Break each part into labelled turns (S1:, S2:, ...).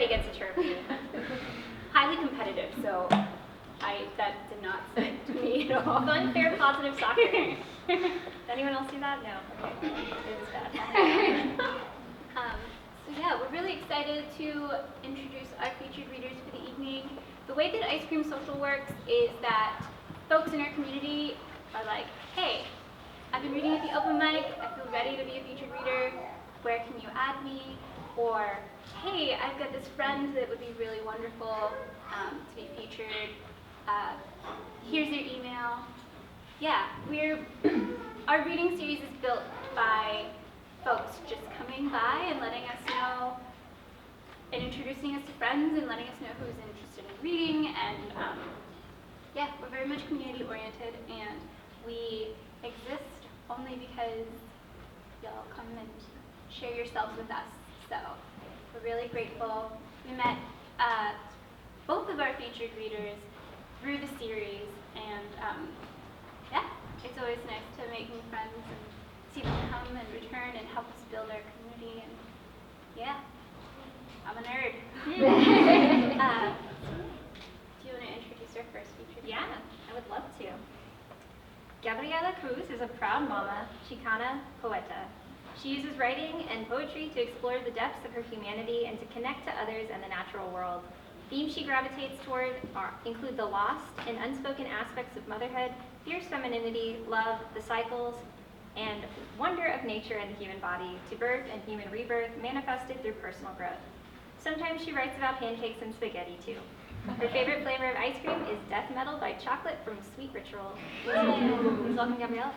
S1: everybody gets a trophy. Highly competitive, so that did not stick to me at all. Fun, fair, positive soccer. Anyone else do that? No. Okay. It was bad. So yeah, we're really excited to introduce our featured readers for the evening. The way that Ice Cream Social works is that folks in our community are like, hey, I've been reading at the open mic, I feel ready to be a featured reader, where can you add me? Or, hey, I've got this friend that would be really wonderful to be featured. Here's their email. Yeah, our reading series is built by folks just coming by and letting us know, and introducing us to friends and letting us know who's interested in reading. And yeah, we're very much community oriented, and we exist only because y'all come and share yourselves with us. So we're really grateful. We met both of our featured readers through the series, and yeah, it's always nice to make new friends and see them come and return and help us build our community. And yeah, I'm a nerd. Do you want to introduce our first featured?
S2: Yeah, I would love to. Gabriella Cruz is a proud mama, Chicana, Poeta. She uses writing and poetry to explore the depths of her humanity and to connect to others and the natural world. Themes she gravitates toward include the lost and unspoken aspects of motherhood, fierce femininity, love, the cycles, and wonder of nature and the human body, to birth and human rebirth manifested through personal growth. Sometimes she writes about pancakes and spaghetti too. Her favorite flavor of ice cream is Death Metal by Chocolate from Sweet Ritual. Please welcome Gabriella.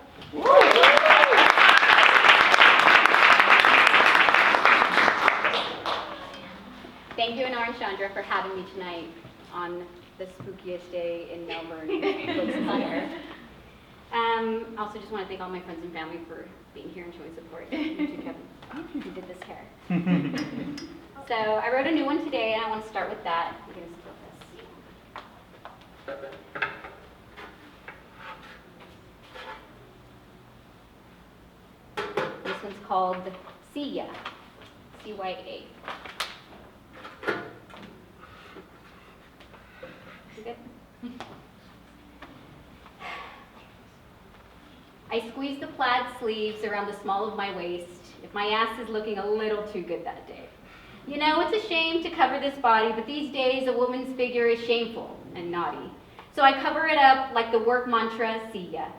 S3: Thank you, Anar and Chandra, for having me tonight on the spookiest day in Malvern. I also just want to thank all my friends and family for being here and showing support. You too, Kevin. You did this hair. So I wrote a new one today, and I want to start with that. I'm going to split this. This one's called Ya Cya, CYA. I squeeze the plaid sleeves around the small of my waist if my ass is looking a little too good that day. You know, it's a shame to cover this body, but these days a woman's figure is shameful and naughty. So I cover it up like the work mantra, see ya.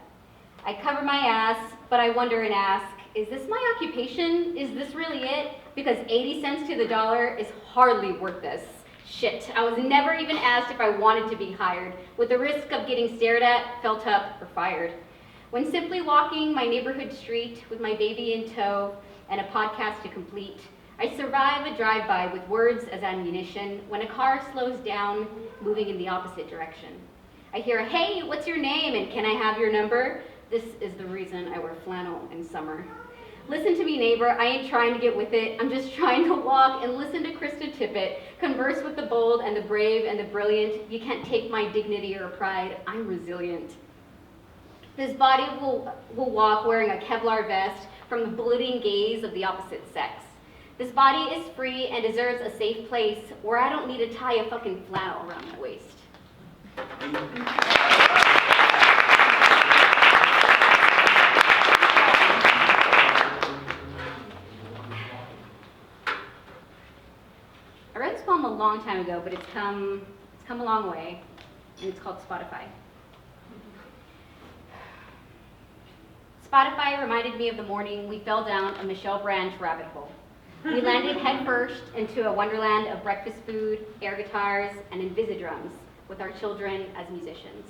S3: I cover my ass, but I wonder and ask, is this my occupation? Is this really it? Because 80 cents to the dollar is hardly worth this. Shit, I was never even asked if I wanted to be hired, with the risk of getting stared at, felt up, or fired. When simply walking my neighborhood street with my baby in tow and a podcast to complete, I survive a drive-by with words as ammunition when a car slows down, moving in the opposite direction. I hear a, hey, what's your name and can I have your number? This is the reason I wear flannel in summer. Listen to me, neighbor, I ain't trying to get with it. I'm just trying to walk and listen to Krista Tippett, converse with the bold and the brave and the brilliant. You can't take my dignity or pride. I'm resilient. This body will walk wearing a Kevlar vest from the bulleting gaze of the opposite sex. This body is free and deserves a safe place where I don't need to tie a fucking flannel around my waist. I wrote this poem a long time ago, but it's come a long way, and it's called Spotify. Spotify reminded me of the morning we fell down a Michelle Branch rabbit hole. We landed headfirst into a wonderland of breakfast food, air guitars, and Invisidrums, with our children as musicians.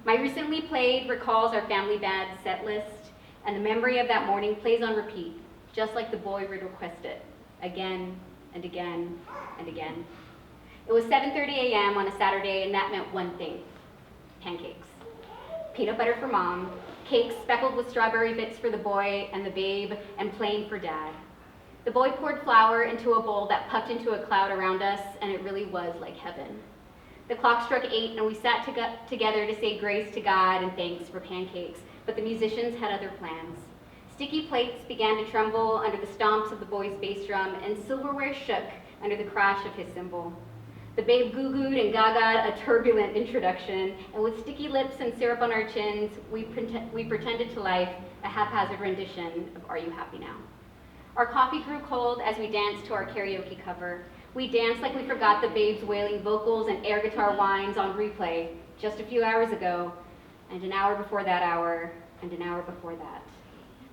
S3: My recently played recalls our family band's set list, and the memory of that morning plays on repeat, just like the boy would request it, again and again and again. It was 7:30 a.m. on a Saturday, and that meant one thing: pancakes. Peanut butter for mom, cakes speckled with strawberry bits for the boy and the babe, and plain for dad. The boy poured flour into a bowl that puffed into a cloud around us, and it really was like heaven. The clock struck 8, and we sat together to say grace to God and thanks for pancakes, but the musicians had other plans. Sticky plates began to tremble under the stomps of the boy's bass drum, and silverware shook under the crash of his cymbal. The babe goo-gooed and gaga a turbulent introduction, and with sticky lips and syrup on our chins, we pretended to life a haphazard rendition of Are You Happy Now? Our coffee grew cold as we danced to our karaoke cover. We danced like we forgot the babe's wailing vocals and air guitar whines on replay just a few hours ago, and an hour before that hour, and an hour before that.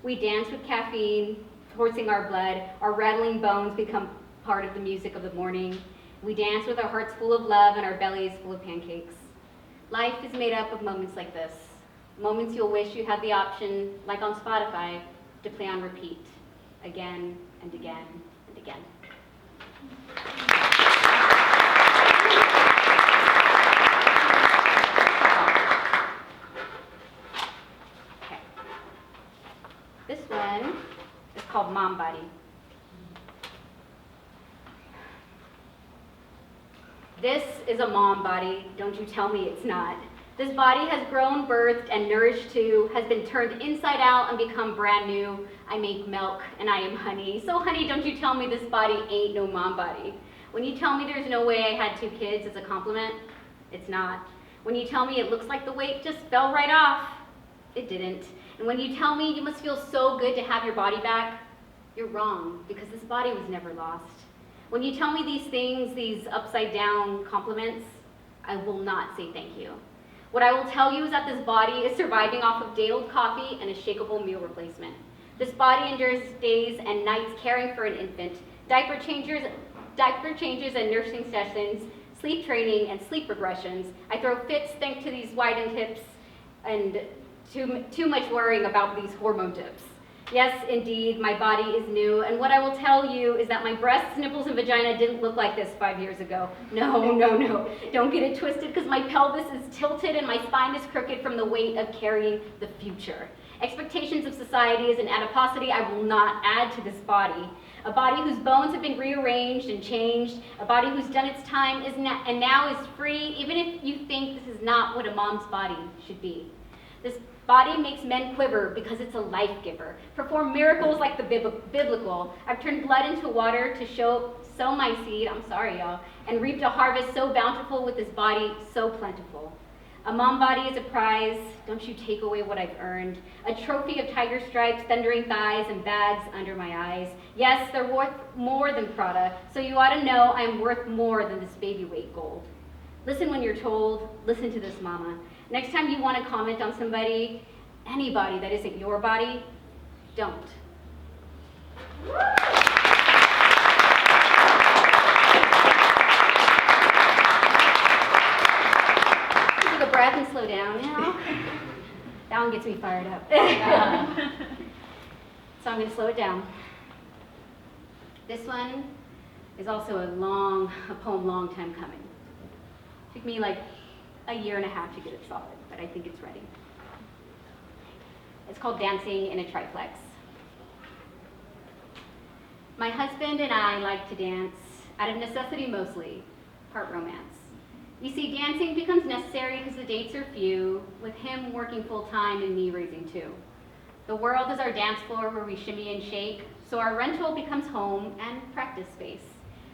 S3: We danced with caffeine, coursing our blood, our rattling bones become part of the music of the morning. We dance with our hearts full of love and our bellies full of pancakes. Life is made up of moments like this, moments you'll wish you had the option, like on Spotify, to play on repeat, again and again and again. Okay. This one is called Mom Body. This is a mom body, don't you tell me it's not. This body has grown, birthed, and nourished too, has been turned inside out and become brand new. I make milk and I am honey. So honey, don't you tell me this body ain't no mom body. When you tell me there's no way I had 2 kids as a compliment, it's not. When you tell me it looks like the weight just fell right off, it didn't. And when you tell me you must feel so good to have your body back, you're wrong, because this body was never lost. When you tell me these things, these upside down compliments, I will not say thank you. What I will tell you is that this body is surviving off of day-old coffee and a shakeable meal replacement. This body endures days and nights caring for an infant, diaper changes and nursing sessions, sleep training and sleep regressions. I throw fits thanks to these widened hips and too much worrying about these hormone dips. Yes, indeed, my body is new, and what I will tell you is that my breasts, nipples, and vagina didn't look like this 5 years ago. No, don't get it twisted, because my pelvis is tilted and my spine is crooked from the weight of carrying the future. Expectations of society is an adiposity I will not add to this body. A body whose bones have been rearranged and changed, a body who's done its time and now is free, even if you think this is not what a mom's body should be. This body makes men quiver because it's a life giver. Perform miracles like the biblical. I've turned blood into water to sow my seed, I'm sorry y'all, and reaped a harvest so bountiful with this body so plentiful. A mom body is a prize, don't you take away what I've earned. A trophy of tiger stripes, thundering thighs, and bags under my eyes. Yes, they're worth more than Prada, so you ought to know I'm worth more than this baby weight gold. Listen when you're told, listen to this mama. Next time you want to comment on somebody, anybody that isn't your body, don't. Take a breath and slow down, you know? That one gets me fired up. So I'm going to slow it down. This one is also a poem long time coming. Took me like a year and a half to get it solid, but I think it's ready. It's called Dancing in a Triplex. My husband and I like to dance, out of necessity mostly, part romance. You see, dancing becomes necessary because the dates are few, with him working full-time and me raising 2. The world is our dance floor where we shimmy and shake, so our rental becomes home and practice space.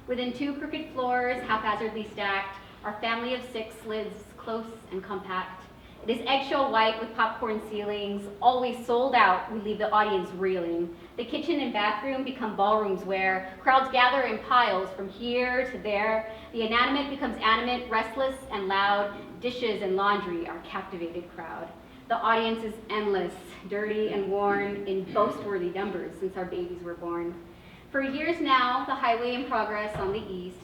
S3: Within 2 crooked floors, haphazardly stacked, our family of 6 lives close and compact. It is eggshell white with popcorn ceilings, always sold out, we leave the audience reeling. The kitchen and bathroom become ballrooms where crowds gather in piles from here to there. The inanimate becomes animate, restless and loud. Dishes and laundry, our captivated crowd. The audience is endless, dirty and worn in boast-worthy numbers since our babies were born. For years now, the highway in progress on the east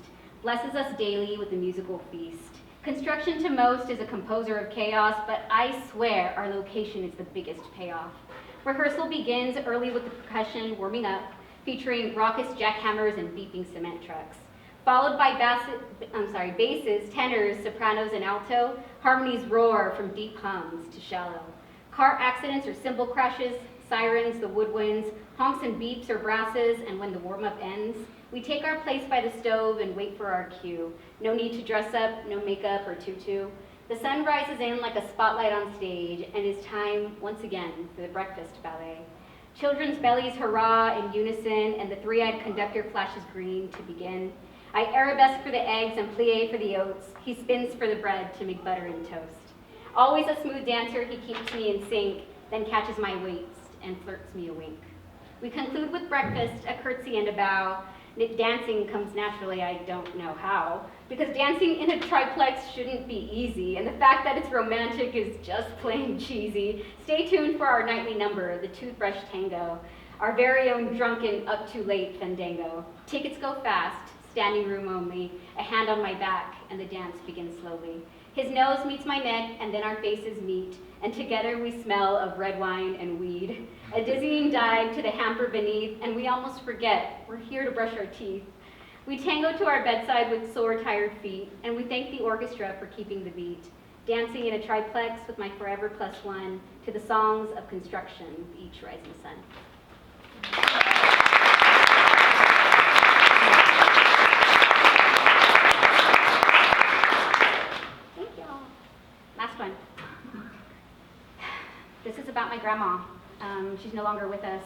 S3: blesses us daily with a musical feast. Construction to most is a composer of chaos, but I swear our location is the biggest payoff. Rehearsal begins early with the percussion warming up, featuring raucous jackhammers and beeping cement trucks, followed by basses, tenors, sopranos, and alto. Harmonies roar from deep hums to shallow. Car accidents or cymbal crashes, sirens, the woodwinds, honks and beeps or brasses, and when the warm-up ends, we take our place by the stove and wait for our cue. No need to dress up, no makeup or tutu. The sun rises in like a spotlight on stage, and it's time, once again, for the breakfast ballet. Children's bellies hurrah in unison, and the 3-eyed conductor flashes green to begin. I arabesque for the eggs and plie for the oats. He spins for the bread to make butter and toast. Always a smooth dancer, he keeps me in sync, then catches my waist and flirts me a wink. We conclude with breakfast, a curtsy and a bow. Dancing comes naturally, I don't know how, because dancing in a triplex shouldn't be easy, and the fact that it's romantic is just plain cheesy. Stay tuned for our nightly number, the Toothbrush Tango, our very own drunken up too late fandango. Tickets go fast, standing room only, a hand on my back, and the dance begins slowly. His nose meets my neck, and then our faces meet, and together we smell of red wine and weed. A dizzying dive to the hamper beneath, and we almost forget we're here to brush our teeth. We tango to our bedside with sore, tired feet, and we thank the orchestra for keeping the beat, dancing in a triplex with my forever plus one to the songs of construction with each rising sun. Thank y'all. Last one. This is about my grandma. She's no longer with us,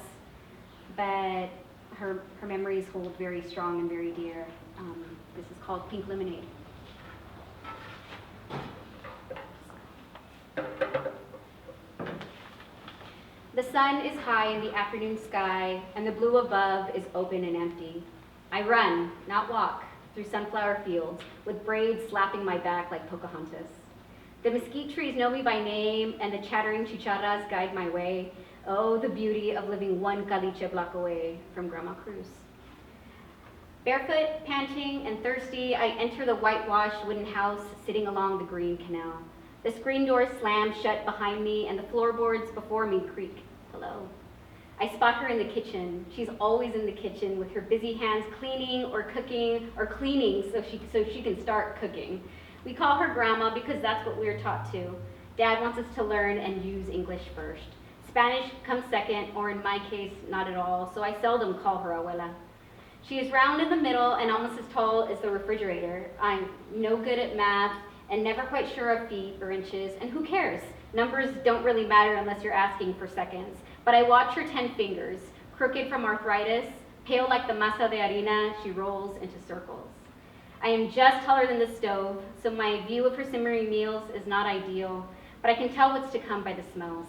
S3: but her memories hold very strong and very dear. This is called Pink Lemonade. The sun is high in the afternoon sky, and the blue above is open and empty. I run, not walk, through sunflower fields, with braids slapping my back like Pocahontas. The mesquite trees know me by name, and the chattering chicharras guide my way. Oh, the beauty of living one caliche block away from Grandma Cruz. Barefoot, panting, and thirsty, I enter the whitewashed wooden house sitting along the green canal. The screen door slams shut behind me, and the floorboards before me creak. Hello. I spot her in the kitchen. She's always in the kitchen with her busy hands cleaning or cooking or cleaning so she can start cooking. We call her Grandma because that's what we're taught to. Dad wants us to learn and use English first. Spanish comes second, or in my case, not at all, so I seldom call her abuela. She is round in the middle and almost as tall as the refrigerator. I'm no good at math and never quite sure of feet or inches, and who cares? Numbers don't really matter unless you're asking for seconds. But I watch her 10 fingers, crooked from arthritis, pale like the masa de harina she rolls into circles. I am just taller than the stove, so my view of her simmering meals is not ideal, but I can tell what's to come by the smells.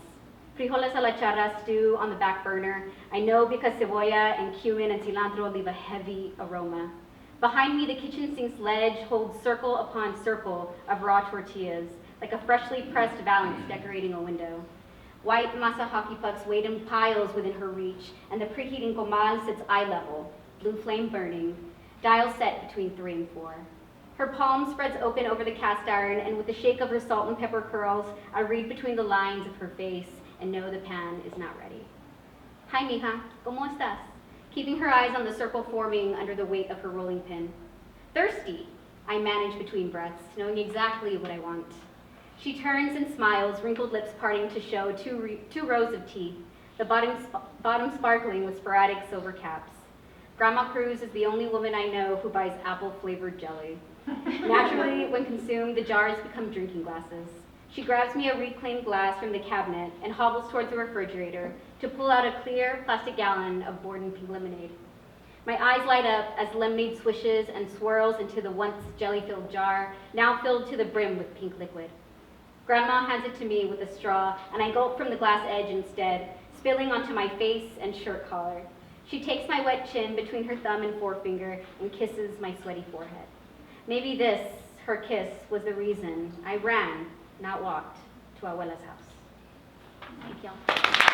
S3: Frijoles a la charra stew on the back burner. I know because cebolla and cumin and cilantro leave a heavy aroma. Behind me, the kitchen sink's ledge holds circle upon circle of raw tortillas, like a freshly pressed valance decorating a window. White masa hockey pucks wait in piles within her reach, and the preheating comal sits eye level, blue flame burning, dial set between 3 and 4. Her palm spreads open over the cast iron, and with the shake of her salt and pepper curls, I read between the lines of her face and know the pan is not ready. Hi, mija, ¿cómo estás? Keeping her eyes on the circle forming under the weight of her rolling pin. Thirsty, I manage between breaths, knowing exactly what I want. She turns and smiles, wrinkled lips parting to show two rows of teeth, the bottom sparkling with sporadic silver caps. Grandma Cruz is the only woman I know who buys apple-flavored jelly. Naturally, when consumed, the jars become drinking glasses. She grabs me a reclaimed glass from the cabinet and hobbles towards the refrigerator to pull out a clear plastic gallon of Borden pink lemonade. My eyes light up as lemonade swishes and swirls into the once jelly-filled jar, now filled to the brim with pink liquid. Grandma hands it to me with a straw, and I gulp from the glass edge instead, spilling onto my face and shirt collar. She takes my wet chin between her thumb and forefinger and kisses my sweaty forehead. Maybe this, her kiss, was the reason I ran, not walked, to Abuela's house. Thank y'all.